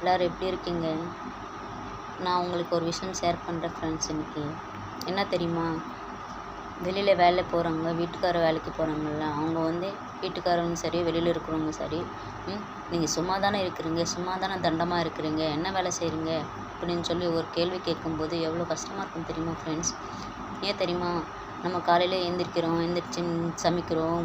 எல்லோரும் எப்படி இருக்கீங்க? நான் உங்களுக்கு ஒரு விஷயம் ஷேர் பண்ணுறேன் ஃப்ரெண்ட்ஸ். இன்றைக்கி என்ன தெரியுமா, வெளியில் வேலை போகிறவங்க, வீட்டுக்கார வேலைக்கு போகிறாங்கல்ல, அவங்க வந்து வீட்டுக்காரவங்க சரி, வெளியில் இருக்கிறவங்க சரி, நீங்கள் சும்மா தானே இருக்கிறீங்க, சும்மா தானே தண்டமாக இருக்கிறீங்க, என்ன வேலை செய்கிறீங்க அப்படின்னு சொல்லி ஒரு கேள்வி கேட்கும்போது எவ்வளோ கஷ்டமாக இருக்கும் தெரியுமா ஃப்ரெண்ட்ஸ்? ஏன் தெரியுமா, நம்ம காலையில் எந்திரிச்சு சமைக்கிறோம்,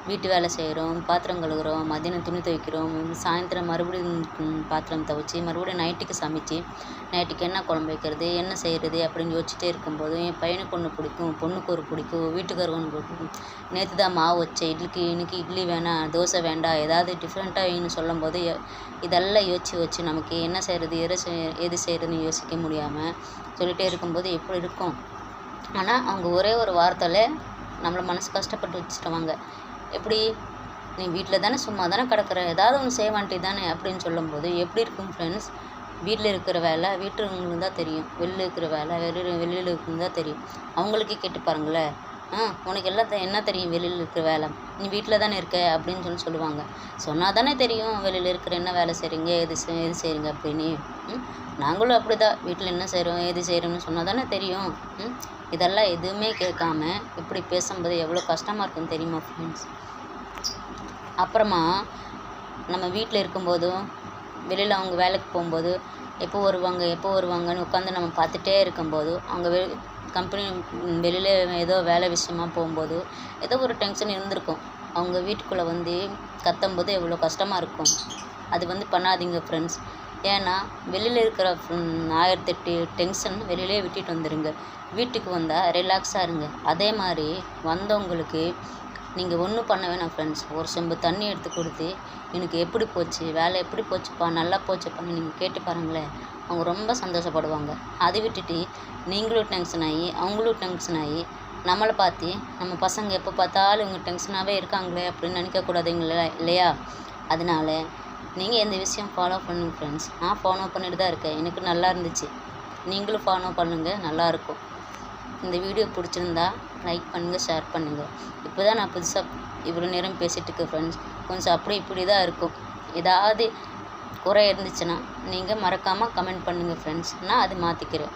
வீட்டு வேலை செய்கிறோம், பாத்திரம் கழுவுறோம், மதியானம் துணி துவைக்கிறோம், சாயந்தரம் மறுபடியும் பாத்திரம் துவைச்சி மறுபடியும் நைட்டுக்கு சமைச்சு நைட்டுக்கு என்ன குழம்பு வைக்கிறது, என்ன செய்கிறது அப்படின்னு யோசிச்சுட்டே இருக்கும்போது என் பையனுக்கு ஒன்று பிடிக்கும், பொண்ணுக்கு ஒரு பிடிக்கும், வீட்டுக்காரருக்கு ஒன்று பிடிக்கும். நேற்று தான் மாவு வச்சேன் இட்லிக்கு, இன்னைக்கு இட்லி வேணாம், தோசை வேண்டாம், ஏதாவது டிஃப்ரெண்ட்டாக வேணும்னு சொல்லும்போது இதெல்லாம் யோசித்து நமக்கு என்ன செய்கிறது, எது செய்கிறதுன்னு யோசிக்க முடியாமல் சொல்லிகிட்டே இருக்கும்போது எப்படி இருக்கும். ஆனால் அவங்க ஒரே ஒரு வார்த்தையில் நம்மளை மனசு கஷ்டப்பட்டு வச்சுருவாங்க. எப்படி, நீ வீட்டில் தானே சும்மா தானே கிடக்குற, ஏதாவது ஒன்று செய்ய வேண்டியது தானே அப்படின்னு சொல்லும்போது எப்படி இருக்கும் ஃப்ரெண்ட்ஸ்? வீட்டில் இருக்கிற வேலை வீட்டுங்களுக்கு தான் தெரியும், வெளியில் இருக்கிற வேலை வெளியில் இருக்குன்னு தான் தெரியும். அவங்களுக்கு கேட்டு பாருங்களேன், உனக்கு எல்லாம் என்ன தெரியும் வெளியில் இருக்கிற வேலை, நீ வீட்டில் தானே இருக்க அப்படின்னு சொல்லுவாங்க. சொன்னால் தானே தெரியும் வெளியில் இருக்கிற என்ன வேலை செய்கிறீங்க, எது செய்கிறீங்க அப்படின்னு. நாங்களும் அப்படி தான், வீட்டில் என்ன செய்கிறோம் எது செய்கிறோம்னு சொன்னால் தானே தெரியும். இதெல்லாம் எதுவுமே கேட்காம இப்படி பேசும்போது எவ்வளோ கஷ்டமாக இருக்குன்னு தெரியுமா ஃப்ரெண்ட்ஸ்? அப்புறமா நம்ம வீட்டில் இருக்கும்போதும் வெளியில் அவங்க வேலைக்கு போகும்போது எப்போ வருவாங்கன்னு உட்காந்து நம்ம பார்த்துட்டே இருக்கும்போது அவங்க கம்பெனி வெளியில் ஏதோ வேலை விஷயமா போகும்போது ஏதோ ஒரு டென்ஷன் இருந்திருக்கும். அவங்க வீட்டுக்குள்ளே வந்து கத்தும்போது எவ்வளோ கஷ்டமாக இருக்கும். அது பண்ணாதீங்க ஃப்ரெண்ட்ஸ். ஏன்னா வெளியில் இருக்கிற 1008 டென்ஷன் வெளியிலே விட்டுட்டு வந்துடுங்க. வீட்டுக்கு வந்தால் ரிலாக்ஸாக இருங்க. அதே மாதிரி வந்தவங்களுக்கு நீங்கள் ஒன்றும் பண்ண வேணாம் ஃப்ரெண்ட்ஸ். ஒரு செம்பு தண்ணி எடுத்து கொடுத்து, எனக்கு எப்படி போச்சு, வேலை எப்படி போச்சுப்பா, நல்லா போச்சுப்பான்னு நீங்கள் கேட்டு பாருங்களேன், அவங்க ரொம்ப சந்தோஷப்படுவாங்க. அதை விட்டுட்டு நீங்களும் டென்ஷன் ஆகி அவங்களும் டென்ஷன் ஆகி நம்மளை பார்த்து நம்ம பசங்க எப்போ பார்த்தாலும் இவங்க டென்ஷனாகவே இருக்காங்களே அப்படின்னு நினைக்கக்கூடாதுங்களா இல்லையா? அதனால நீங்கள் இந்த விஷயம் ஃபாலோ பண்ணுங்க ஃப்ரெண்ட்ஸ். நான் ஃபாலோ பண்ணிட்டு தான் இருக்கேன், எனக்கு நல்லா இருந்துச்சு. நீங்களும் ஃபாலோ பண்ணுங்கள், நல்லாயிருக்கும். இந்த வீடியோ பிடிச்சிருந்தா லைக் பண்ணுங்கள், ஷேர் பண்ணுங்கள். இப்போ தான் நான் புதுசாக இவ்வளோ நேரம் பேசிகிட்டு இருக்கேன் ஃப்ரெண்ட்ஸ். கொஞ்சம் அப்படி இப்படி தான் இருக்கும். ஏதாவது குறை இருந்துச்சுன்னா நீங்கள் மறக்காமல் கமெண்ட் பண்ணுங்கள் ஃப்ரெண்ட்ஸ். நான் அது மாற்றிக்கிறேன்.